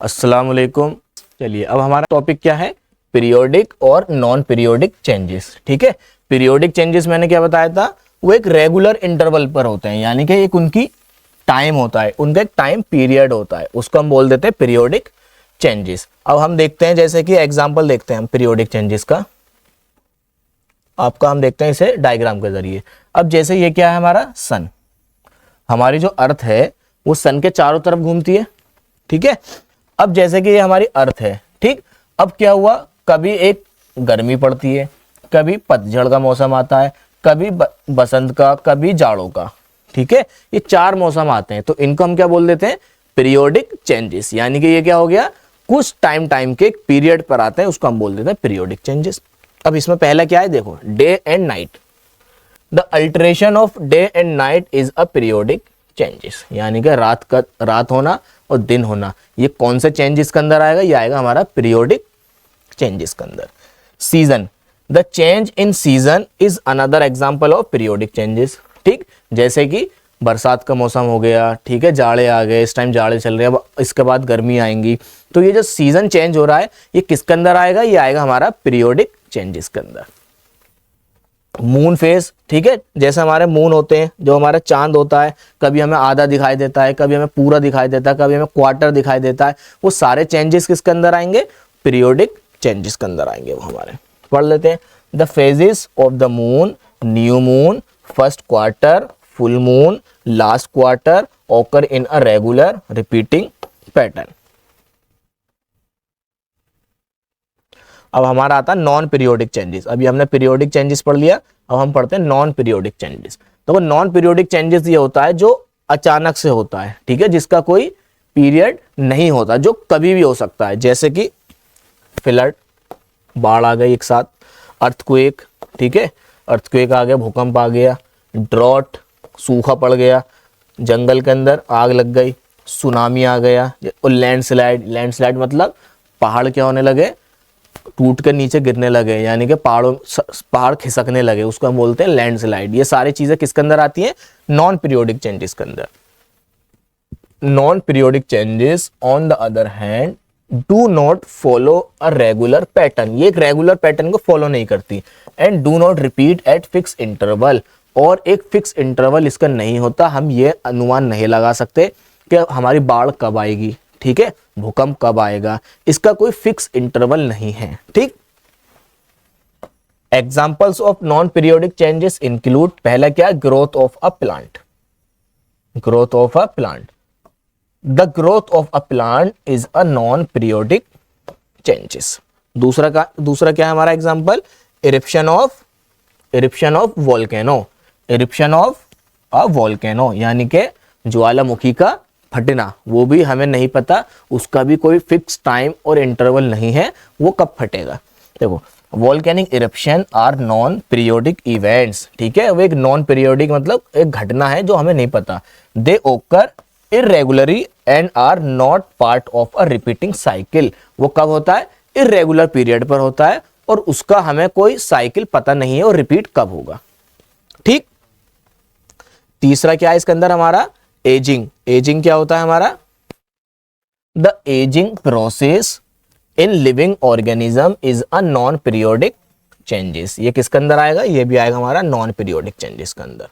अस्सलाम वालेकुम। चलिए अब हमारा टॉपिक क्या है, पीरियोडिक और नॉन पीरियोडिक चेंजेस। ठीक है, पीरियोडिक चेंजेस मैंने क्या बताया था, वो एक रेगुलर इंटरवल पर होते हैं, यानी कि एक उनकी टाइम होता है, उनका एक टाइम पीरियड होता है, उसको हम बोल देते हैं पीरियोडिक चेंजेस। अब हम देखते हैं, जैसे कि एग्जांपल देखते हैं हम पीरियोडिक चेंजेस का। आपका हम देखते हैं इसे डायग्राम के जरिए। अब जैसे ये क्या है, हमारा सन, हमारी जो अर्थ है वो सन के चारों तरफ घूमती है। ठीक है, अब जैसे कि ये हमारी अर्थ है, ठीक, अब क्या हुआ, कभी एक गर्मी पड़ती है, कभी पतझड़ का मौसम आता है, कभी बसंत का, कभी जाड़ों का। ठीक है, ये चार मौसम आते हैं, तो इनको हम क्या बोल देते हैं, पीरियोडिक चेंजेस। यानी कि ये क्या हो गया, कुछ टाइम के एक पीरियड पर आते हैं, उसको हम बोल देते हैं पीरियोडिक चेंजेस। अब इसमें पहला क्या है, देखो, day and night. The alteration of day and night is a periodic changes, यानी कि रात होना और दिन होना, ये कौन से चेंजेस के अंदर आएगा, ये आएगा हमारा पीरियोडिक चेंजेस के अंदर। Season, the change in season is another example of periodic changes. ठीक, जैसे कि बरसात का मौसम हो गया, ठीक है, जाड़े आ गए, इस टाइम जाड़े चल रहे हैं, अब इसके बाद गर्मी आएंगी, तो ये जो सीजन चेंज हो रहा है ये किसके अंदर आएगा, ये आएगा हमारा पीरियोडिक चेंजेस के अंदर। मून फेज, ठीक है, जैसे हमारे मून होते हैं, जो हमारा चांद होता है, कभी हमें आधा दिखाई देता है, कभी हमें पूरा दिखाई देता है, कभी हमें क्वार्टर दिखाई देता है, वो सारे चेंजेस किसके अंदर आएंगे, पीरियोडिक चेंजेस के अंदर आएंगे वो हमारे। पढ़ लेते हैं, the phases of the moon, new moon, first quarter, full moon, last quarter, occur in a regular repeating pattern. अब हमारा आता है नॉन पीरियोडिक चेंजेस। अभी हमने पीरियोडिक चेंजेस पढ़ लिया, अब हम पढ़ते हैं नॉन पीरियोडिक चेंजेस। तो वो नॉन पीरियोडिक चेंजेस ये होता है जो अचानक से होता है, ठीक है, जिसका कोई पीरियड नहीं होता, जो कभी भी हो सकता है, जैसे कि फ्लड, बाढ़ आ गई एक साथ, अर्थक्वेक, ठीक है, अर्थक्वेक आ गया, भूकंप आ गया, ड्रॉट, सूखा पड़ गया, जंगल के अंदर आग लग गई, सुनामी आ गया, और लैंडस्लाइड, लैंडस्लाइड मतलब पहाड़ क्या होने लगे, टूट कर नीचे गिरने लगे, यानी कि पहाड़ खिसकने लगे, उसको हम बोलते हैं लैंडस्लाइड। ये सारी चीजें किसके अंदर आती हैं, नॉन पीरियोडिक चेंजेस के अंदर। Non periodic changes on the other hand do not follow a regular pattern, ये एक रेगुलर पैटर्न को फॉलो नहीं करती, and do not repeat eight fix interval, और एक फिक्स इंटरवल इसका नहीं होता। हम ये अनुमान नहीं लगा सकते कि हमारी बाढ़ कब आएगी, ठीक है, भूकंप कब आएगा, इसका कोई फिक्स इंटरवल नहीं है। ठीक, examples of non periodic changes include, पहला क्या, growth of a plant, growth of a plant, the growth of a plant is a non periodic changes. दूसरा क्या है हमारा example, eruption of volcano, eruption of a volcano, यानी कि ज्वालामुखी का फटना, वो भी हमें नहीं पता, उसका भी कोई फिक्स टाइम और इंटरवल नहीं है, वो कब फटेगा। देखो, volcanic eruption are non periodic events, ठीक है, वो एक नॉन पीरियोडिक मतलब एक घटना है जो हमें नहीं पता। They occur irregularly and are not part of a repeating cycle, वो कब होता है, इरेगुलर पीरियड पर होता है, और उसका हमें कोई साइकिल पता नहीं है और रिपीट कब होगा। ठीक, तीसरा क्या है इसके अंदर हमारा, एजिंग, एजिंग क्या होता है हमारा, the ageing process in living organism is a non periodic changes, ये किसके अंदर आएगा, ये भी आएगा हमारा नॉन पीरियोडिक चेंजेस के अंदर।